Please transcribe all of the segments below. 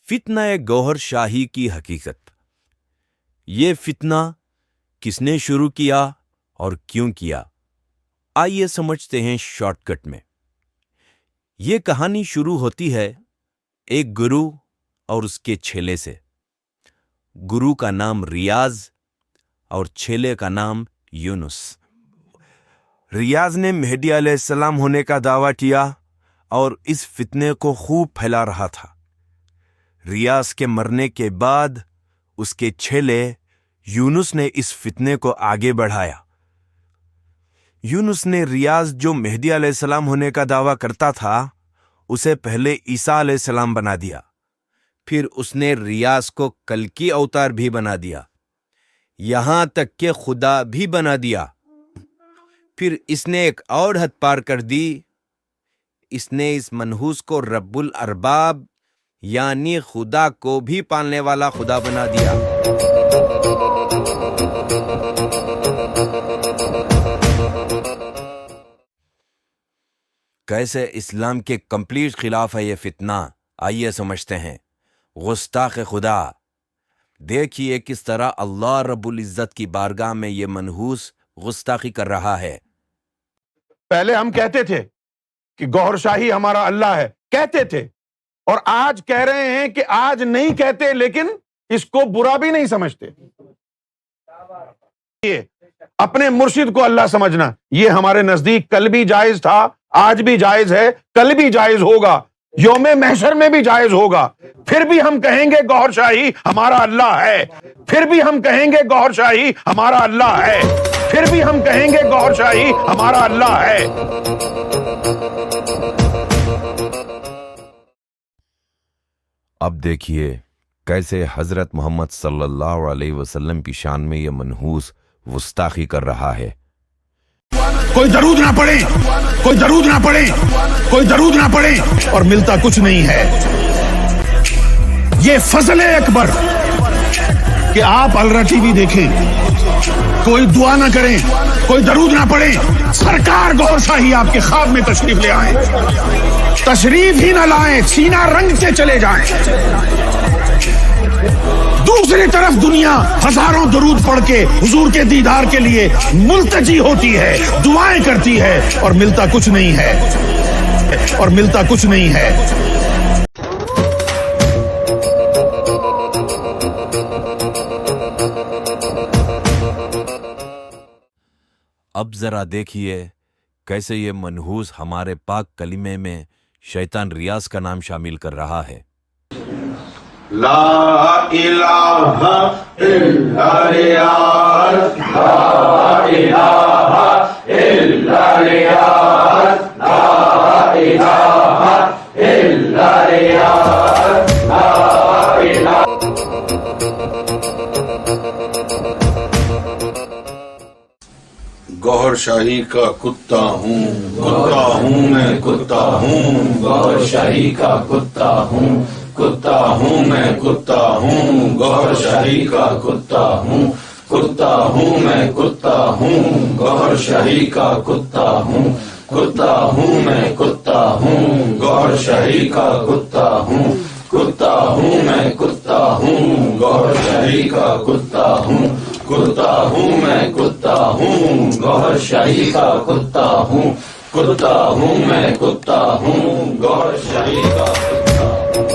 فتنہ گوہر شاہی کی حقیقت۔ یہ فتنہ کس نے شروع کیا اور کیوں کیا؟ آئیے سمجھتے ہیں شارٹ کٹ میں۔ یہ کہانی شروع ہوتی ہے ایک گرو اور اس کے چھیلے سے۔ گرو کا نام ریاض اور چھیلے کا نام یونس۔ ریاض نے مہدی علیہ السلام ہونے کا دعویٰ کیا اور اس فتنے کو خوب پھیلا رہا تھا۔ ریاض کے مرنے کے بعد اس کے چھیلے یونس نے اس فتنے کو آگے بڑھایا۔ یونس نے ریاض جو مہدی علیہ السلام ہونے کا دعویٰ کرتا تھا اسے پہلے عیسیٰ علیہ السلام بنا دیا، پھر اس نے ریاض کو کلکی اوتار بھی بنا دیا، یہاں تک کہ خدا بھی بنا دیا۔ پھر اس نے ایک اور حد پار کر دی، اس نے اس منحوس کو رب الارباب یعنی خدا کو بھی پالنے والا خدا بنا دیا۔ کیسے اسلام کے کمپلیٹ خلاف ہے یہ فتنہ؟ آئیے سمجھتے ہیں۔ گستاخ خدا، دیکھیے کس طرح اللہ رب العزت کی بارگاہ میں یہ منحوس گستاخی کر رہا ہے۔ پہلے ہم کہتے تھے کہ گوہر شاہی ہمارا اللہ ہے، کہتے تھے، اور آج کہہ رہے ہیں کہ آج نہیں کہتے لیکن اس کو برا بھی نہیں سمجھتے۔ یہ اپنے مرشد کو اللہ سمجھنا یہ ہمارے نزدیک کل بھی جائز تھا، آج بھی جائز ہے، کل بھی جائز ہوگا، یوم محشر میں بھی جائز ہوگا۔ پھر بھی ہم کہیں گے گوہر شاہی ہمارا اللہ ہے، پھر بھی ہم کہیں گے گوہر شاہی ہمارا اللہ ہے، پھر بھی ہم کہیں گے گوہر شاہی ہمارا اللہ ہے۔ اب دیکھیے کیسے حضرت محمد صلی اللہ علیہ وسلم کی شان میں یہ منحوس گستاخی کر رہا ہے۔ کوئی درود نہ پڑھے، کوئی درود نہ پڑھے، کوئی درود نہ پڑھے اور ملتا کچھ نہیں ہے۔ یہ فضل اکبر کہ آپ الرا ٹی وی دیکھیں، کوئی دعا نہ کریں، کوئی درود نہ پڑھیں، سرکار گوہر شاہی آپ کے خواب میں تشریف لے آئیں، تشریف ہی نہ لائیں، سینہ رنگ کے چلے جائیں۔ دوسری طرف دنیا ہزاروں درود پڑھ کے حضور کے دیدار کے لیے ملتجی ہوتی ہے، دعائیں کرتی ہے اور ملتا کچھ نہیں ہے، اور ملتا کچھ نہیں ہے۔ اب ذرا دیکھیے کیسے یہ منحوس ہمارے پاک کلمے میں شیطان ریاض کا نام شامل کر رہا ہے۔ لا الہ الا ریاض، لا الہ الا ریاض، لا الہ الا ریاض، لا الہ۔ گوہر شاہی کا کتا ہوں، کتا ہوں میں، کتا ہوں، گوہر شاہی کا کتا ہوں، کتا ہوں میں، کتا ہوں، گوہر شاہی کا کتا ہوں، کتا ہوں میں، کتا ہوں، گوہر شاہی کا کتا ہوں، کتا ہوں میں، کتا ہوں، گوہر شاہی کا کتا ہوں، کتا ہوں میں، کتا ہوں، گوہر شاہی کا کتا ہوں، کتا ہوں میں، کتا ہوں، گوہر شاہی کا کتا ہوں، کتا ہوں میں، کتا ہوں، گوہر شاہی کا کتا ہوں۔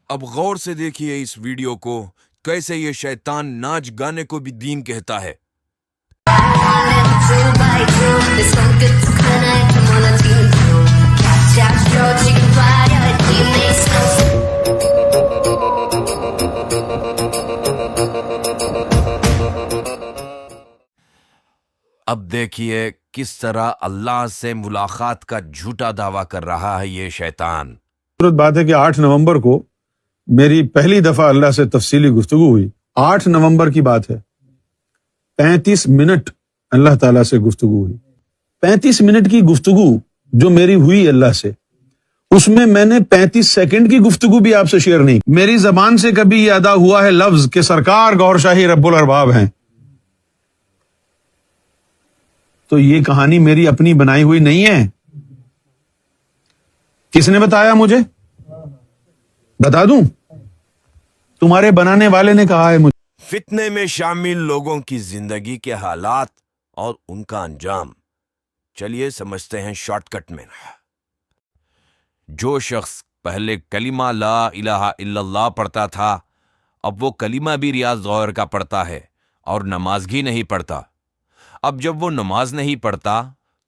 اب غور سے دیکھیے اس ویڈیو کو، کیسے یہ شیطان ناچ گانے کو بھی دین کہتا ہے۔ اب دیکھیے کس طرح اللہ سے ملاقات کا جھوٹا دعویٰ کر رہا ہے یہ شیطان۔ بات ہے کہ 8 نومبر کو میری پہلی دفعہ اللہ سے تفصیلی گفتگو ہوئی۔ 8 نومبر کی بات ہے، 35 منٹ اللہ تعالیٰ سے گفتگو ہوئی۔ 35 منٹ کی گفتگو جو میری ہوئی اللہ سے، اس میں نے 35 سیکنڈ کی گفتگو بھی آپ سے شیئر نہیں۔ میری زبان سے کبھی یہ ادا ہوا ہے لفظ کہ سرکار گوہر شاہی رب الارباب ہیں، تو یہ کہانی میری اپنی بنائی ہوئی نہیں ہے. کس نے بتایا مجھے؟ بتا دوں؟ تمہارے بنانے والے نے کہا ہے مجھے. فتنے میں شامل لوگوں کی زندگی کے حالات اور ان کا انجام چلیے سمجھتے ہیں شارٹ کٹ میں. جو شخص پہلے کلمہ لا الہ الا اللہ پڑھتا تھا، اب وہ کلمہ بھی ریاض غور کا پڑھتا ہے اور نماز بھی نہیں پڑھتا. اب جب وہ نماز نہیں پڑھتا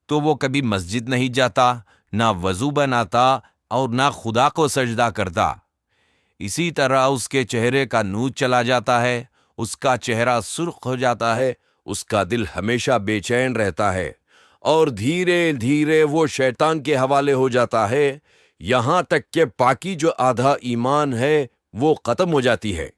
تو وہ کبھی مسجد نہیں جاتا، نہ وضو بناتا اور نہ خدا کو سجدہ کرتا. اسی طرح اس کے چہرے کا نور چلا جاتا ہے، اس کا چہرہ سرخ ہو جاتا ہے، اس کا دل ہمیشہ بے چین رہتا ہے اور دھیرے دھیرے وہ شیطان کے حوالے ہو جاتا ہے، یہاں تک کہ باقی جو آدھا ایمان ہے وہ ختم ہو جاتی ہے.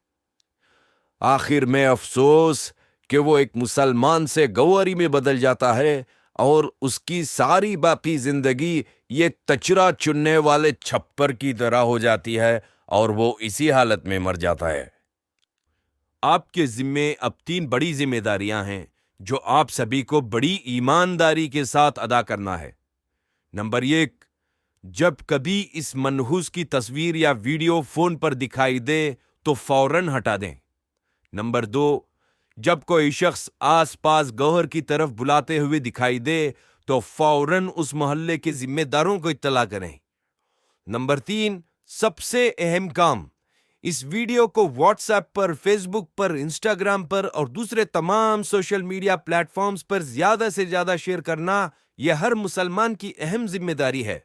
آخر میں افسوس کہ وہ ایک مسلمان سے گوہری میں بدل جاتا ہے اور اس کی ساری باقی زندگی یہ تچرا چننے والے چھپر کی طرح ہو جاتی ہے اور وہ اسی حالت میں مر جاتا ہے. آپ کے ذمے اب 3 بڑی ذمہ داریاں ہیں جو آپ سبھی کو بڑی ایمانداری کے ساتھ ادا کرنا ہے. نمبر 1، جب کبھی اس منحوس کی تصویر یا ویڈیو فون پر دکھائی دے تو فوراً ہٹا دیں. نمبر 2، جب کوئی شخص آس پاس گوہر کی طرف بلاتے ہوئے دکھائی دے تو فوراً اس محلے کے ذمہ داروں کو اطلاع کریں. نمبر 3، سب سے اہم کام، اس ویڈیو کو واٹس ایپ پر، فیس بک پر، انسٹاگرام پر اور دوسرے تمام سوشل میڈیا پلیٹ فارمز پر زیادہ سے زیادہ شیئر کرنا یہ ہر مسلمان کی اہم ذمہ داری ہے.